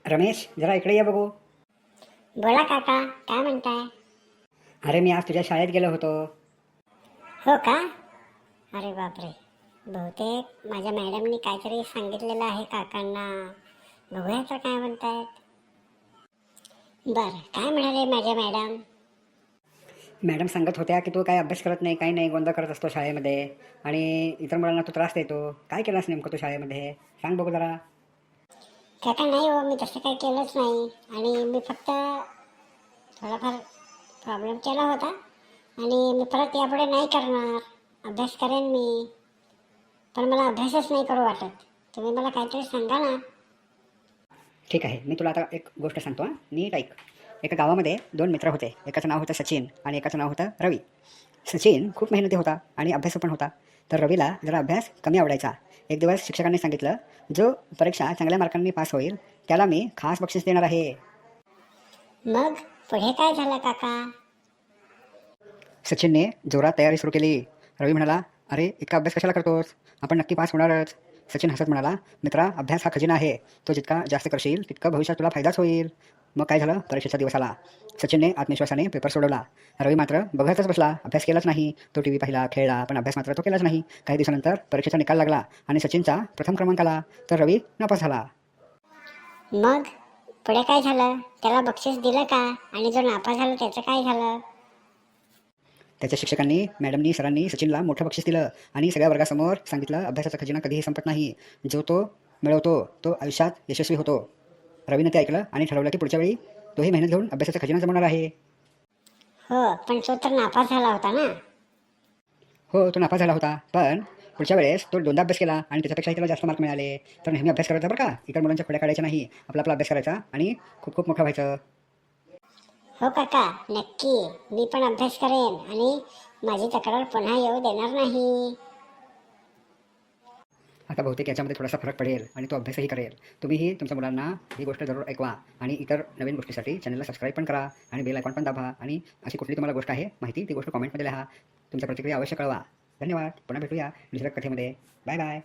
रमेश, जरा इकडे ये बघू. बोला काका, काय म्हणताय? अरे, मी आज तुझ्या शाळेत गेलो होतो. हो का? अरे बापरे, बहुतेक माझ्या मॅडमनी काहीतरी सांगितलेलं आहे काकांना. बघूया तर काय म्हणतायत. बरं, काय म्हणाले माझ्या मॅडम? मॅडम सांगत होत्या की तू काय अभ्यास करत नाही, काही नाही, गोंधळ करत असतो शाळेमध्ये आणि इतर मुलांना तू त्रास देतो. काय केलास नेमकं तू शाळेमध्ये? सांग बघू जरा. काका नाही हो, मी तसं काही केलंच नाही. आणि मी फक्त थोडाफार प्रॉब्लेम केला होता आणि मी परत यापुढे नाही करणार. अभ्यास करेन मी, पण मला अभ्यासच नाही करू वाटत. तुम्ही मला काहीतरी सांगा ना. ठीक आहे, मी तुला आता एक गोष्ट सांगतो. नीट ऐक. एका गावामध्ये दोन मित्र होते. एकाचं नाव होतं सचिन आणि एकाचं नाव होतं रवी. सचिन खूप मेहनती होता आणि अभ्यासू पण होता. तर रवीला जरा अभ्यास कमी आवडायचा. एक दिवस शिक्षकांनी सांगितलं, जो परीक्षा चांगल्या मार्कांनी पास होईल त्याला मी खास बक्षीस देणार आहे. मग पुढे काय झालं काका? सचिनने जोरात तयारी सुरू केली. रवी म्हणाला, अरे इतका अभ्यास कशाला करतोस? आपण नक्की पास होणारच. सचिन हसत म्हणाला, मित्रा, अभ्यास हा खजिना आहे. तो जितका जास्त करशील तितका भविष्यात तुला फायदाच होईल. मग काय झालं? परीक्षेचा दिवस आला. सचिनने आत्मविश्वासाने पेपर सोडवला. रवी मात्र बघतच बसला. अभ्यास केलाच नाही. तो टी व्ही पाहिला, खेळला, पण अभ्यास मात्र तो केलाच नाही. काही दिवसानंतर परीक्षेचा निकाल लागला आणि सचिनचा प्रथम क्रमांक आला. तर रवी नापास झाला. मग पुढे काय झालं? त्याला बक्षीस दिलं का? आणि जो नापास झाला त्याचं काय झालं? त्याच्या शिक्षकांनी, मॅडमनी, सरांनी सचिनला मोठं बक्षीस दिलं आणि सगळ्या वर्गासमोर सांगितलं, अभ्यासाचा खजिना कधीही संपत नाही. जो तो मिळवतो तो आयुष्यात यशस्वी होतो. रवीनं ते ऐकलं आणि ठरवलं की पुढच्या वेळी तोही मेहनत घेऊन अभ्यासाचा खजिना जमवणार आहे. हो, पण तो तर नापास झाला होता ना. हो, तो नापास झाला होता, पण पुढच्या वेळेस तो दोनदा अभ्यास केला आणि त्याच्यापेक्षाही त्याला जास्त मार्क मिळाले. तर नेहमी अभ्यास करायचा बरं का. इतर मुलांच्या खोड्या काढायच्या नाही. आपला आपला अभ्यास करायचा आणि खूप खूप मोठं व्हायचं. हो काका, नक्की. मी पण अभ्यास करेन आणि माझी तक्रार पुन्हा येऊ देणार नाही. आता बहुतेक याच्यामध्ये थोडासा फरक पडेल आणि तो अभ्यासही करेल. तुम्हीही तुमच्या मुलांना ही गोष्ट जरूर ऐकवा आणि इतर नवीन गोष्टीसाठी चॅनलला सबस्क्राईब पण करा आणि बेल आयकॉन पण दाबा. आणि अशी कुठली तुम्हाला गोष्ट आहे माहिती, ती गोष्ट कॉमेंटमध्ये लिहा. तुमच्या प्रतिक्रिया अवश्य कळवा. धन्यवाद. पुन्हा भेटूया दुसऱ्या कथेमध्ये. Bye bye.